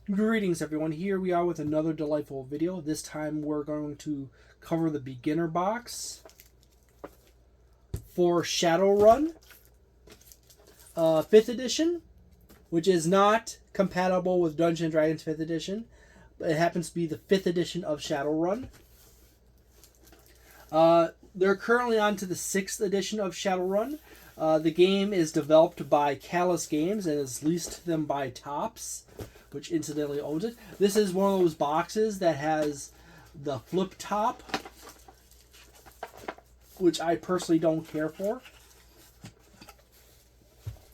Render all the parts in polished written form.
Greetings everyone, here we are with another delightful video. This time we're going to cover the beginner box for Shadowrun 5th edition, which is not compatible with Dungeons & Dragons 5th edition. But it happens to be the 5th edition of Shadowrun. They're currently on to the 6th edition of Shadowrun. The game is developed by Callus Games and is leased to them by Tops, which incidentally owns it. This is one of those boxes that has the flip top, which I personally don't care for.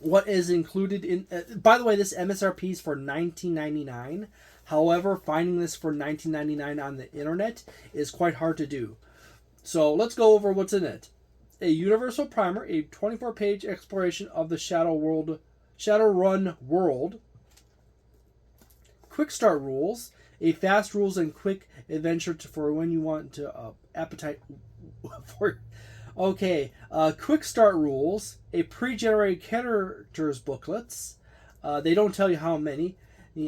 What is included in... by the way, this MSRP is for $19.99. However, finding this for $19.99 on the internet is quite hard to do. So let's go over what's in it. A universal primer, a 24-page exploration of the Shadowrun world. Quick start rules, a fast rules and quick adventure for when you want to appetite for. Okay, quick start rules, a pre-generated characters booklets. They don't tell you how many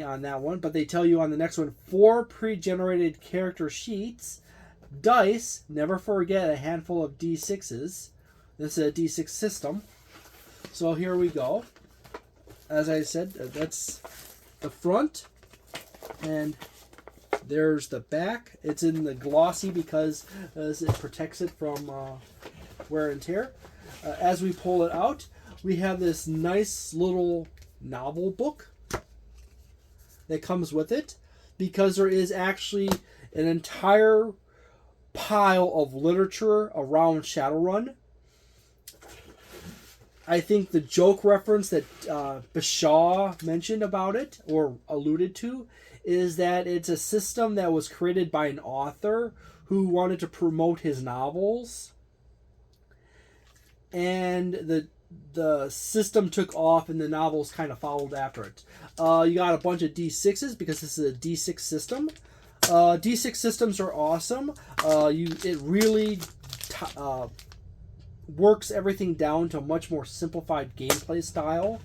on that one, but they tell you on the next one 4 pre-generated character sheets. Dice, never forget a handful of D6s. This is a D6 system. So here we go. As I said, that's the front. And there's the back. It's in the glossy because it protects it from wear and tear. As we pull it out, we have this nice little novel book that comes with it, because there is actually an entire pile of literature around Shadowrun. I think the joke reference that Bashaw mentioned about it, or alluded to, is that it's a system that was created by an author who wanted to promote his novels. And the system took off and the novels kind of followed after it. You got a bunch of D6s because this is a D6 system. D6 systems are awesome. It really works everything down to a much more simplified gameplay style.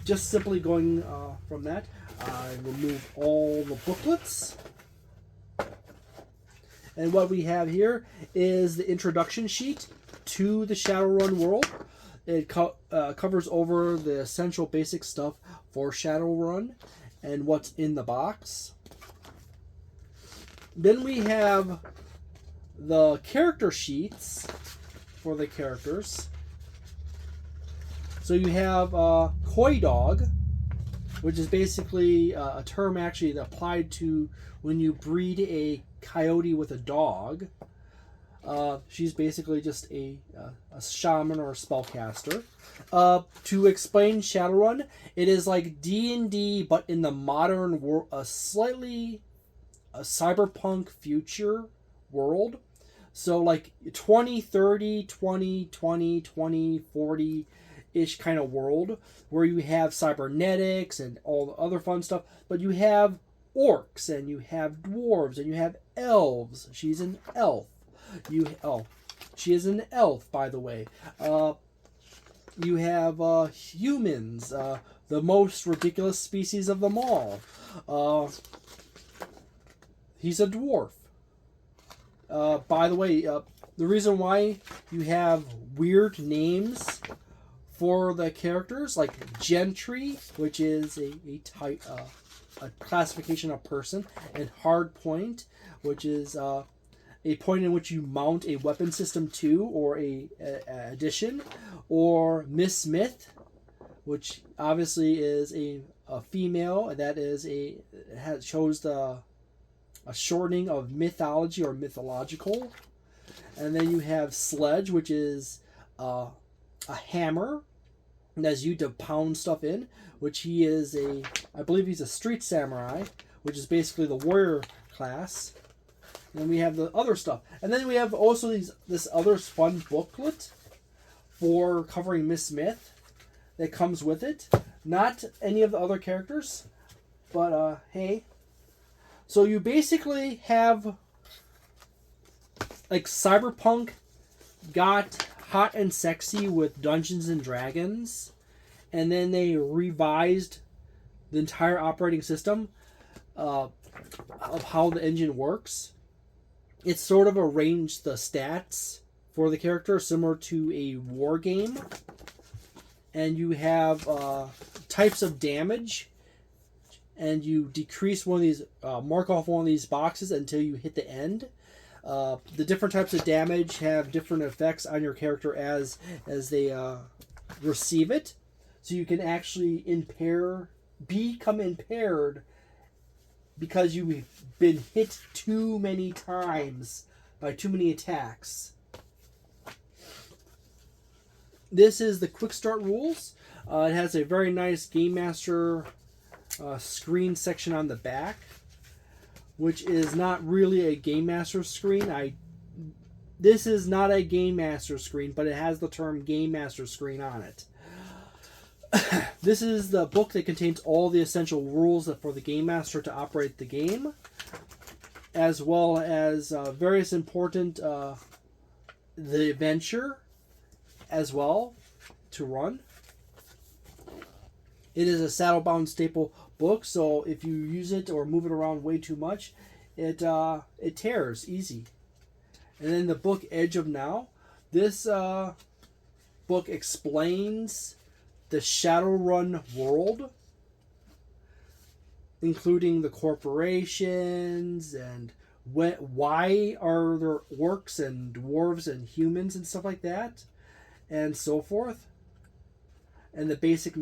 Just simply going from that, I remove all the booklets. And what we have here is the introduction sheet to the Shadowrun world. It covers over the essential basic stuff for Shadowrun and what's in the box. Then we have the character sheets for the characters. So you have Koi Dog, which is basically a term actually applied to when you breed a coyote with a dog. She's basically just a shaman or a spellcaster. To explain Shadowrun, it is like D&D, but in the modern world, a cyberpunk future world. So like 2030, 2020, 2040-ish kind of world where you have cybernetics and all the other fun stuff, but you have orcs and you have dwarves and you have elves. She's an elf. She is an elf, by the way. You have humans, the most ridiculous species of them all. He's a dwarf. By the way, the reason why you have weird names for the characters, like Gentry, which is a type, a classification of person, and Hardpoint, which is a point in which you mount a weapon system to, or a addition, or Miss Smith, which obviously is a female that is shows a shortening of mythology or mythological. And then you have Sledge, which is a hammer, and as you to pound stuff in, which he is I believe he's a street samurai, which is basically the warrior class. And then we have the other stuff. And then we have also this other fun booklet for covering Miss Smith that comes with it. Not any of the other characters, but hey. So you basically have like cyberpunk got hot and sexy with Dungeons and Dragons, and then they revised the entire operating system of how the engine works. It's sort of arranged the stats for the character similar to a war game. And you have types of damage. And you decrease one of these, mark off one of these boxes until you hit the end. The different types of damage have different effects on your character as they receive it. So you can actually become impaired because you've been hit too many times by too many attacks. This is the quick start rules. It has a very nice Game Master screen section on the back, which is not really a Game Master screen. This is not a Game Master screen, but it has the term Game Master screen on it. This is the book that contains all the essential rules for the Game Master to operate the game, as well as various important the adventure as well to run. It is a saddlebound staple book, so if you use it or move it around way too much, it tears easy. And then the book Edge of Now. This book explains the Shadowrun world, including the corporations and why are there orcs and dwarves and humans and stuff like that, and so forth. And the basic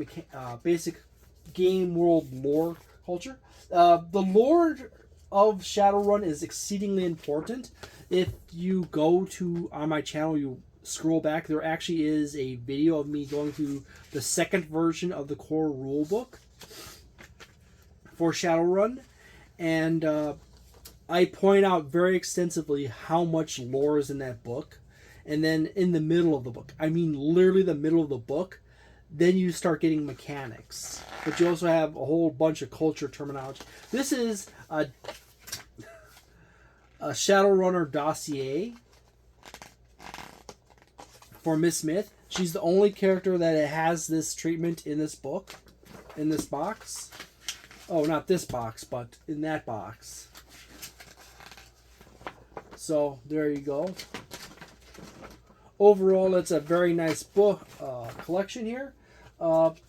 game world lore culture. The lore of Shadowrun is exceedingly important. If you go on my channel, you scroll back, there actually is a video of me going through the second version of the core rulebook for Shadowrun, and I point out very extensively how much lore is in that book. And then in the middle of the book, I mean literally the middle of the book, then you start getting mechanics. But you also have a whole bunch of culture terminology. This is a Shadowrunner dossier for Miss Smith. She's the only character that has this treatment in this book, in this box. Oh, not this box, but in that box. So, there you go. Overall, it's a very nice book collection here.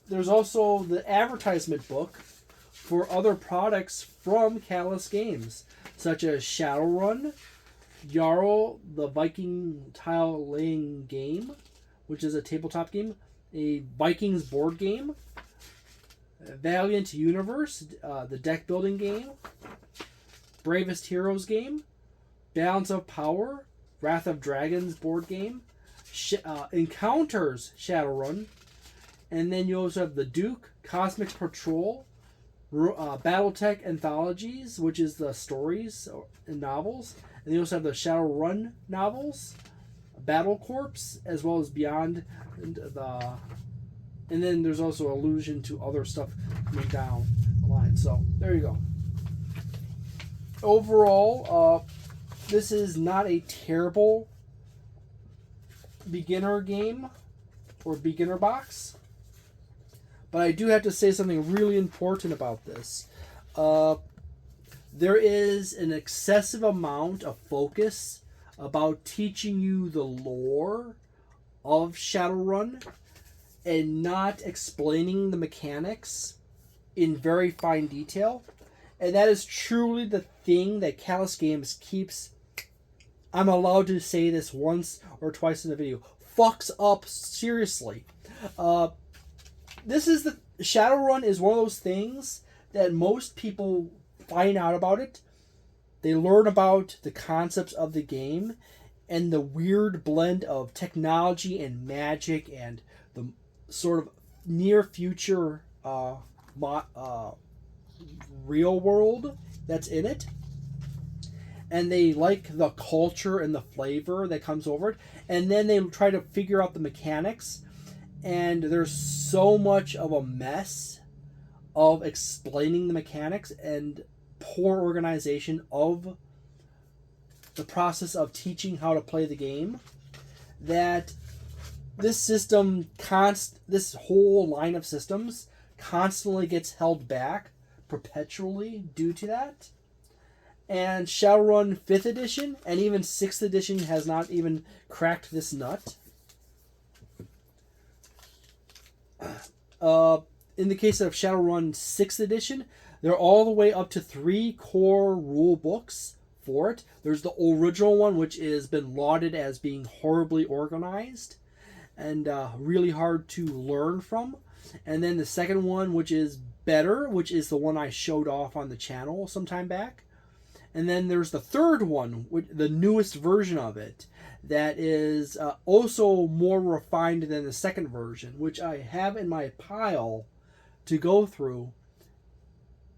There's also the advertisement book for other products from Catalyst Games, such as Shadowrun, Jarl, the Viking tile-laying game, which is a tabletop game, a Vikings board game, Valiant Universe, the deck-building game, Bravest Heroes game, Balance of Power, Wrath of Dragons board game, Encounters Shadowrun, and then you also have the Duke, Cosmic Patrol, Battletech Anthologies, which is the stories and novels, and you also have the Shadowrun novels, Battle Corps, as well as Beyond and then there's also allusion to other stuff coming down the line. So there you go. Overall, this is not a terrible beginner game or beginner box, but I do have to say something really important about this. There is an excessive amount of focus about teaching you the lore of Shadowrun and not explaining the mechanics in very fine detail. And that is truly the thing that Catalyst Games keeps, I'm allowed to say this once or twice in the video, fucks up seriously. Shadowrun is one of those things that most people find out about it. They learn about the concepts of the game and the weird blend of technology and magic and the sort of near future real world that's in it. And they like the culture and the flavor that comes over it. And then they try to figure out the mechanics. And there's so much of a mess of explaining the mechanics and poor organization of the process of teaching how to play the game that this whole line of systems constantly gets held back perpetually due to that. And Shadowrun 5th edition and even 6th edition has not even cracked this nut. In the case of Shadowrun 6th edition, they're all the way up to 3 core rule books for it. There's the original one, which has been lauded as being horribly organized and really hard to learn from. And then the second one, which is better, which is the one I showed off on the channel some time back. And then there's the third one, the newest version of it, that is also more refined than the second version, which I have in my pile to go through,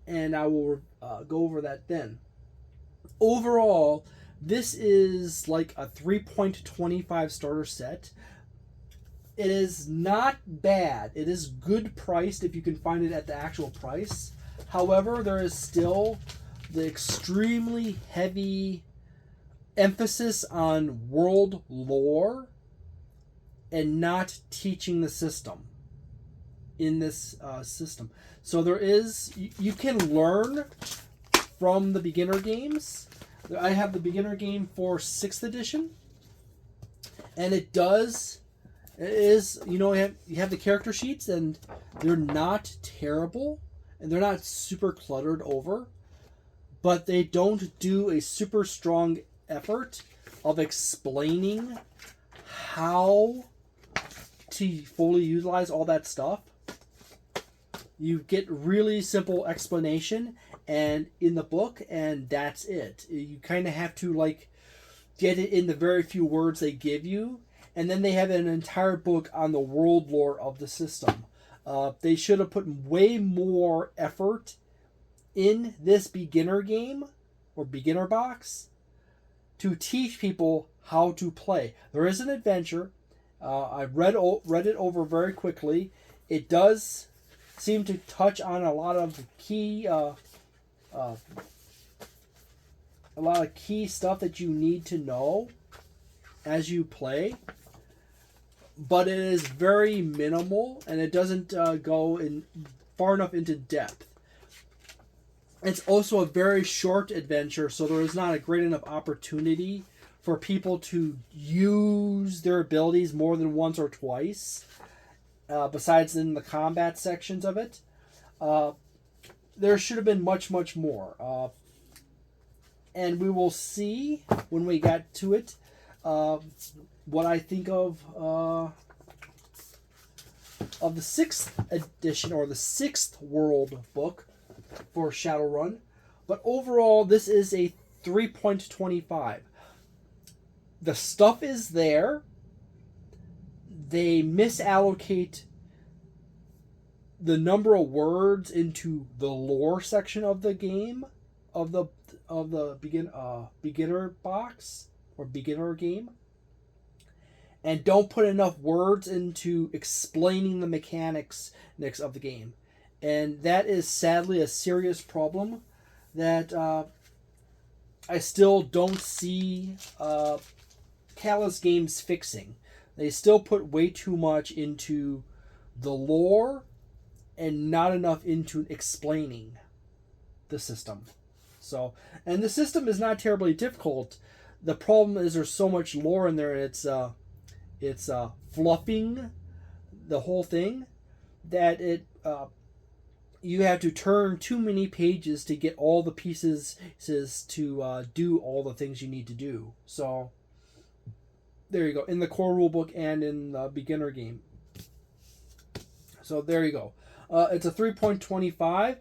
and I will go over that then. Overall, this is like a 3.25 starter set. It is not bad. It is good priced if you can find it at the actual price. However, there is still the extremely heavy emphasis on world lore and not teaching the system in this system. So there is, you can learn from the beginner games. I have the beginner game for 6th edition, and it is, you know, you have the character sheets, and they're not terrible, and they're not super cluttered over, but they don't do a super strong effort of explaining how to fully utilize all that stuff. You get really simple explanation and in the book, and that's it. You kind of have to like get it in the very few words they give you, and then they have an entire book on the world lore of the system. They should have put way more effort in this beginner game or beginner box to teach people how to play. There is an adventure. I read it over very quickly. It does seem to touch on a lot of key stuff that you need to know as you play, but it is very minimal and it doesn't go in far enough into depth. It's also a very short adventure, so there is not a great enough opportunity for people to use their abilities more than once or twice, besides in the combat sections of it. There should have been much, much more. And we will see when we get to it what I think of the 6th edition, or the 6th world book for Shadowrun. But overall, this is a 3.25. The stuff is there. They misallocate the number of words into the lore section of the game, of the beginner box or beginner game, and don't put enough words into explaining the mechanics of the game. And that is sadly a serious problem that I still don't see Callous Games fixing. They still put way too much into the lore and not enough into explaining the system. So, and the system is not terribly difficult. The problem is there's so much lore in there. It's fluffing the whole thing that it you have to turn too many pages to get all the pieces to do all the things you need to do. So there you go, in the core rulebook and in the beginner game. So there you go. It's a 3.25.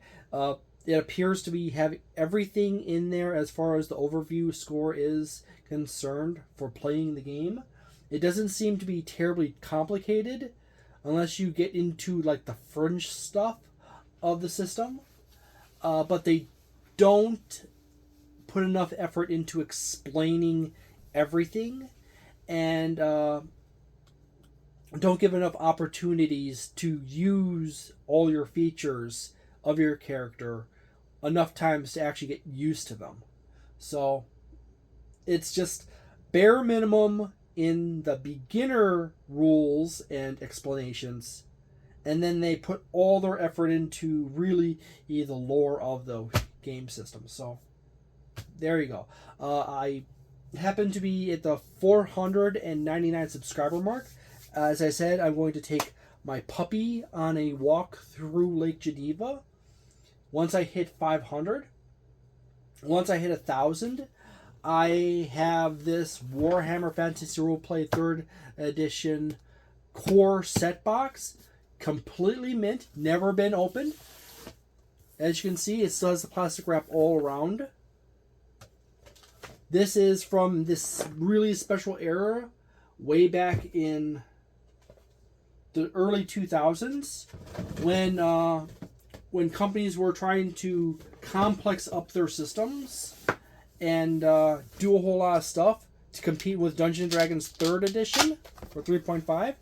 It appears to be having everything in there as far as the overview score is concerned for playing the game. It doesn't seem to be terribly complicated unless you get into like the fringe stuff of the system. But they don't put enough effort into explaining everything, and don't give enough opportunities to use all your features of your character enough times to actually get used to them. So it's just bare minimum in the beginner rules and explanations, and then they put all their effort into really the lore of the game system. So there you go. I happen to be at the 499 subscriber mark. As I said, I'm going to take my puppy on a walk through Lake Geneva. Once I hit 500, once I hit 1,000, I have this Warhammer Fantasy Roleplay 3rd Edition core set box, completely mint, never been opened. As you can see, it still has the plastic wrap all around. This is from this really special era, way back in the early 2000s, when companies were trying to complex up their systems and do a whole lot of stuff to compete with Dungeons & Dragons 3rd Edition, or 3.5.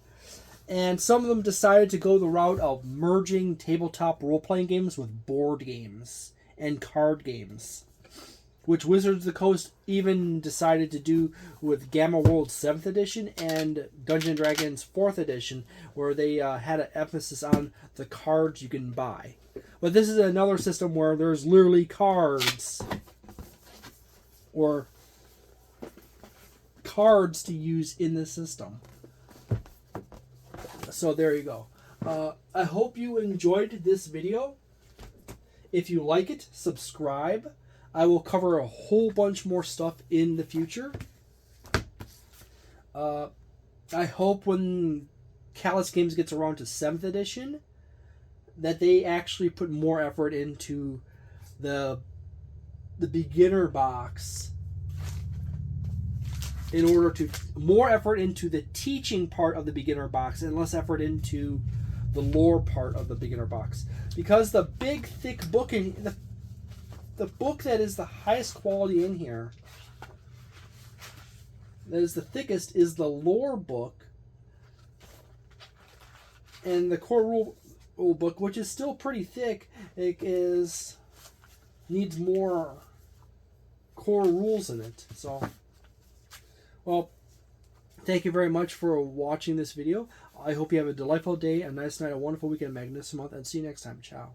And some of them decided to go the route of merging tabletop role-playing games with board games and card games, which Wizards of the Coast even decided to do with Gamma World 7th Edition and Dungeons & Dragons 4th Edition, where they had an emphasis on the cards you can buy. But this is another system where there's literally cards, or cards to use in the system. So there you go. I hope you enjoyed this video. If you like it, subscribe. I will cover a whole bunch more stuff in the future. I hope when Callus Games gets around to 7th edition, that they actually put more effort into the beginner box, in order to more effort into the teaching part of the beginner box and less effort into the lore part of the beginner box. Because the big thick book in the book that is the highest quality in here, that is the thickest, is the lore book, and the core rule book, which is still pretty thick, needs more core rules in it. So, well, thank you very much for watching this video. I hope you have a delightful day, a nice night, a wonderful weekend, a magnificent month, and see you next time. Ciao.